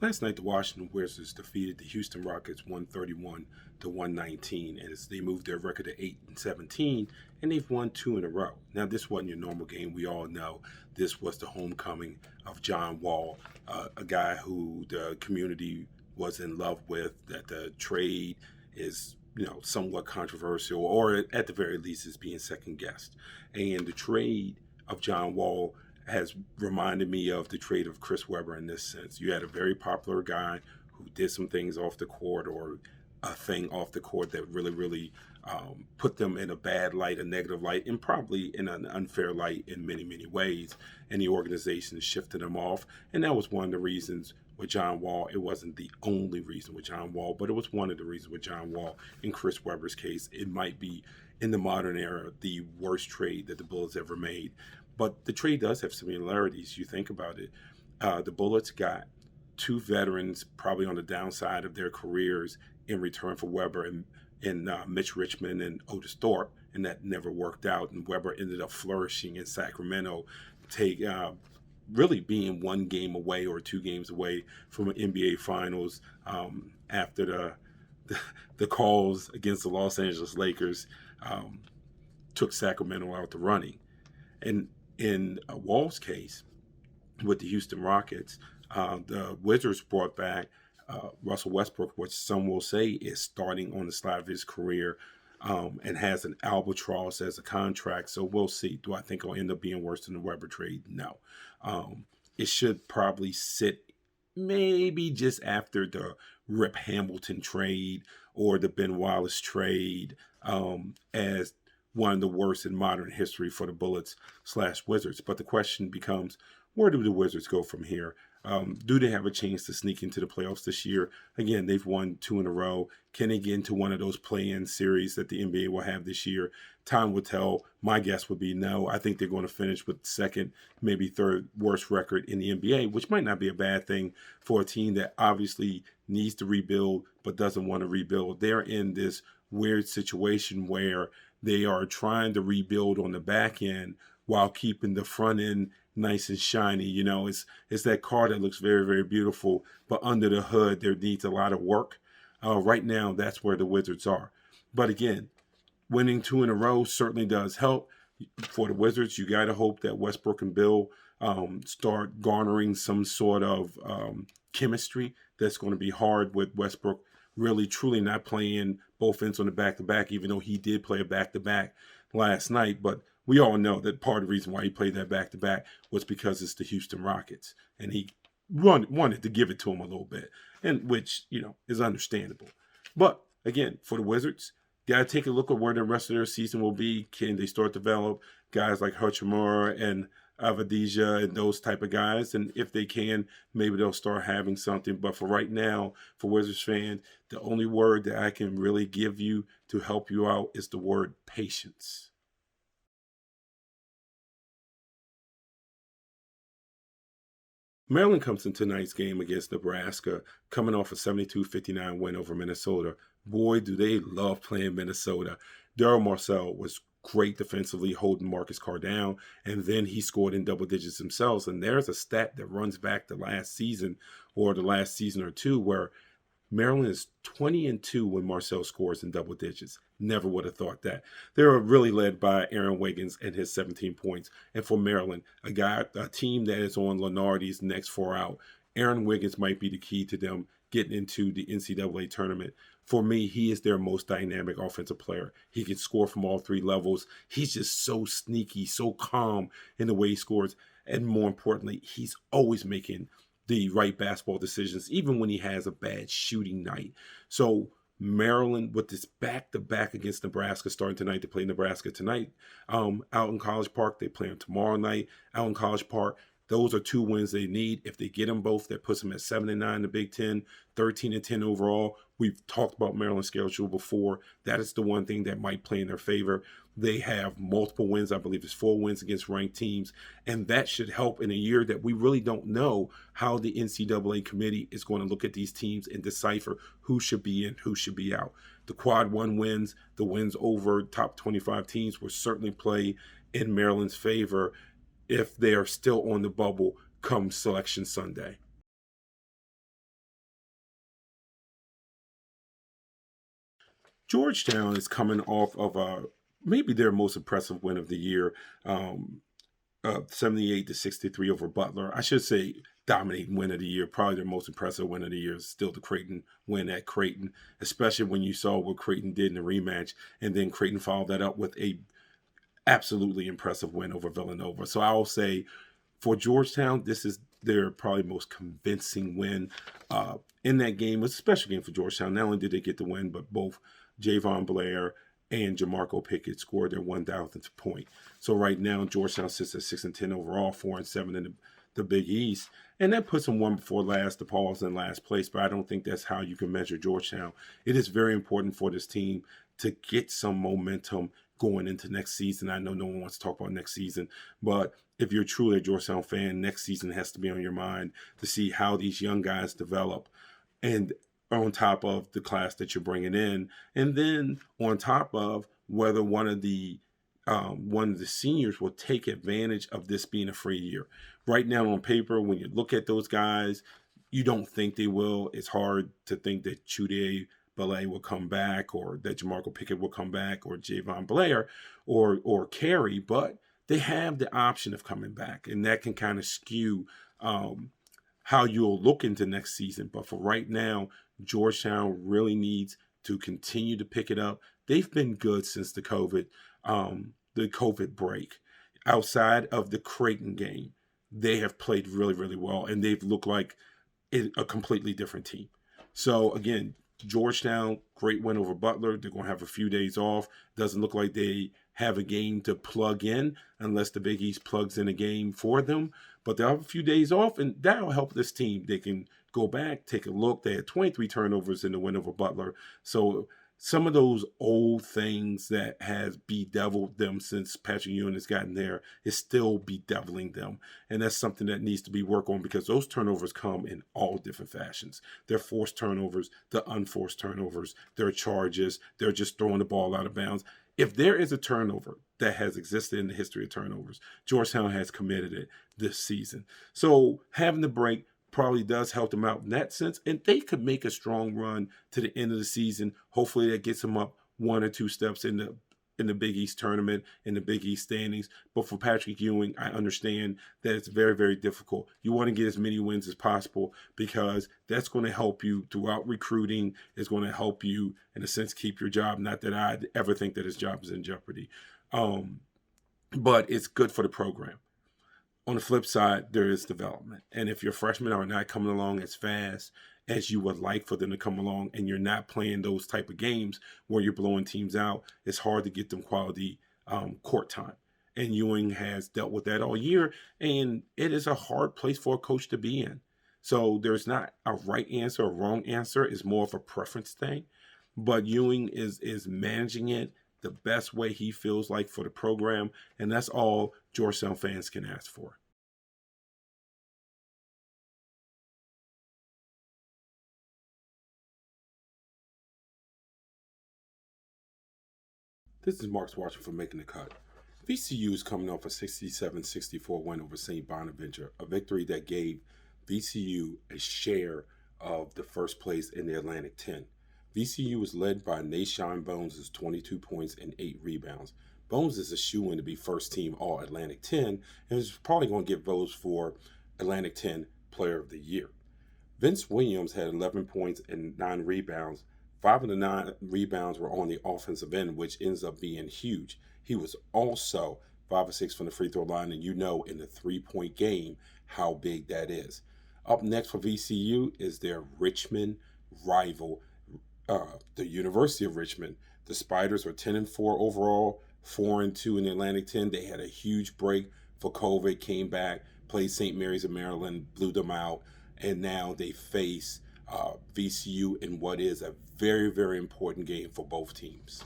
Last night, the Washington Wizards defeated the Houston Rockets 131 to 119, and as they moved their record to 8-17, and they've won two in a row. Now, this wasn't your normal game. We all know this was the homecoming of John Wall, a guy who the community was in love with. That the trade is, somewhat controversial, or at the very least, is being second guessed. And the trade of John Wall has reminded me of the trade of Chris Webber in this sense. You had a very popular guy who did some things off the court, or a thing off the court that really put them in a bad light, a negative light, and probably in an unfair light in many ways. And the organization shifted them off. And that was one of the reasons with John Wall. It wasn't the only reason with John Wall, but it was one of the reasons with John Wall. In Chris Webber's case, it might be, in the modern era, the worst trade that the Bullets ever made. But the trade does have similarities. You think about it. The Bullets got two veterans, probably on the downside of their careers, in return for Webber and Mitch Richmond and Otis Thorpe, and that never worked out. And Webber ended up flourishing in Sacramento, really being one game away or two games away from an NBA Finals after the calls against the Los Angeles Lakers took Sacramento out the running. And in Wall's case, with the Houston Rockets, the Wizards brought back Russell Westbrook, which some will say is starting on the slide of his career, and has an albatross as a contract. So we'll see. Do I think it'll end up being worse than the Webber trade? No. It should probably sit maybe just after the Rip Hamilton trade or the Ben Wallace trade, as one of the worst in modern history for the Bullets/Wizards. But the question becomes, where do the Wizards go from here? Do they have a chance to sneak into the playoffs this year? Again, they've won two in a row. Can they get into one of those play-in series that the NBA will have this year? Time will tell. My guess would be no. I think they're going to finish with second, maybe third worst record in the NBA, which might not be a bad thing for a team that obviously needs to rebuild but doesn't want to rebuild. They're in this weird situation where they are trying to rebuild on the back end while keeping the front end nice and shiny. It's that car that looks very beautiful, but under the hood there needs a lot of work. Right now, that's where the Wizards are. But again, winning two in a row certainly does help. For the Wizards, you got to hope that Westbrook and Bill start garnering some sort of chemistry. That's going to be hard with Westbrook really truly not playing both ends on the back-to-back, even though he did play a back-to-back last night. But we all know that part of the reason why he played that back-to-back was because it's the Houston Rockets, and he wanted to give it to him a little bit, and which, is understandable. But again, for the Wizards, got to take a look at where the rest of their season will be. Can they start to develop guys like Hachimura and Avadija and those type of guys? And if they can, maybe they'll start having something. But for right now, for Wizards fans, the only word that I can really give you to help you out is the word patience. Maryland comes in tonight's game against Nebraska, coming off a 72-59 win over Minnesota. Boy, do they love playing Minnesota. Daryl Marcel was great defensively, holding Marcus Carr down, and then he scored in double digits himself. And there's a stat that runs back to last season, or the last season or two, where Maryland is 20-2 when Marcel scores in double digits. Never would have thought that. They were really led by Aaron Wiggins and his 17 points. And for Maryland, a team that is on Lenardi's next four out, Aaron Wiggins might be the key to them getting into the NCAA tournament. For me, he is their most dynamic offensive player. He can score from all three levels. He's just so sneaky, so calm in the way he scores. And more importantly, he's always making the right basketball decisions, even when he has a bad shooting night. So Maryland, with this back-to-back against Nebraska, starting tonight, to play Nebraska tonight out in College Park. They play them tomorrow night out in College Park. Those are two wins they need. If they get them both, that puts them at 7-9 in the Big Ten, 13-10 overall. We've talked about Maryland's schedule before. That is the one thing that might play in their favor. They have multiple wins. I believe it's 4 wins against ranked teams. And that should help in a year that we really don't know how the NCAA committee is going to look at these teams and decipher who should be in, who should be out. The quad one wins, the wins over top 25 teams, will certainly play in Maryland's favor if they are still on the bubble come Selection Sunday. Georgetown is coming off of maybe their most impressive win of the year, 78-63 over Butler. I should say dominating win of the year. Probably their most impressive win of the year is still the Creighton win at Creighton, especially when you saw what Creighton did in the rematch, and then Creighton followed that up with a absolutely impressive win over Villanova. So I will say for Georgetown, this is their probably most convincing win in that game. It was a special game for Georgetown. Not only did they get the win, but both Javon Blair and Jamarco Pickett scored their 1,000th point. So right now, Georgetown sits at 6-10 overall, 4-7 in the Big East, and that puts them one before last. DePaul's in last place, but I don't think that's how you can measure Georgetown. It is very important for this team to get some momentum going into next season. I know no one wants to talk about next season, but if you're truly a Georgetown fan, next season has to be on your mind to see how these young guys develop, and on top of the class that you're bringing in, and then on top of whether one of the seniors will take advantage of this being a free year. Right now on paper, when you look at those guys, you don't think they will. It's hard to think that Chude Ballet will come back, or that Jamarco Pickett will come back, or Javon Blair, or Carey, but they have the option of coming back, and that can kind of skew how you'll look into next season. But for right now, Georgetown really needs to continue to pick it up. They've been good since the COVID break. Outside of the Creighton game, they have played really, really well, and they've looked like a completely different team. So again, Georgetown, great win over Butler. They're going to have a few days off. Doesn't look like they have a game to plug in unless the Big East plugs in a game for them. But they'll have a few days off, and that'll help this team. They can go back, take a look. They had 23 turnovers in the win over Butler. So some of those old things that has bedeviled them since Patrick Ewing has gotten there is still bedeviling them. And that's something that needs to be worked on, because those turnovers come in all different fashions. They're forced turnovers, they're unforced turnovers, they're charges, they're just throwing the ball out of bounds. If there is a turnover that has existed in the history of turnovers, Georgetown has committed it this season. So having the break probably does help them out in that sense, and they could make a strong run to the end of the season. Hopefully that gets them up one or two steps in the Big East tournament, in the Big East standings. But for Patrick Ewing, I understand that it's very, very difficult. You want to get as many wins as possible, because that's going to help you throughout recruiting. It's going to help you, in a sense, keep your job. Not that I ever think that his job is in jeopardy, but it's good for the program. On the flip side, there is development. And if your freshmen are not coming along as fast as you would like for them to come along, and you're not playing those type of games where you're blowing teams out, it's hard to get them quality court time. And Ewing has dealt with that all year, and it is a hard place for a coach to be in. So there's not a right answer or wrong answer. It's more of a preference thing. But Ewing is managing it the best way he feels like for the program, and that's all Georgetown fans can ask for. This is Mark's watching for Making the Cut. VCU is coming off a 67-64 win over St. Bonaventure, a victory that gave VCU a share of the first place in the Atlantic 10. VCU was led by Nashawn Bones' 22 points and 8 rebounds. Bones is a shoo-in to be first team All-Atlantic 10, and is probably going to get votes for Atlantic 10 Player of the Year. Vince Williams had 11 points and 9 rebounds. 5 of the 9 rebounds were on the offensive end, which ends up being huge. He was also 5 of 6 from the free throw line, and you know in the three-point game how big that is. Up next for VCU is their Richmond rival, the University of Richmond. The Spiders are 10-4 overall, 4-2 in the Atlantic 10. They had a huge break for COVID, came back, played St. Mary's of Maryland, blew them out, and now they face VCU in what is a very, very important game for both teams.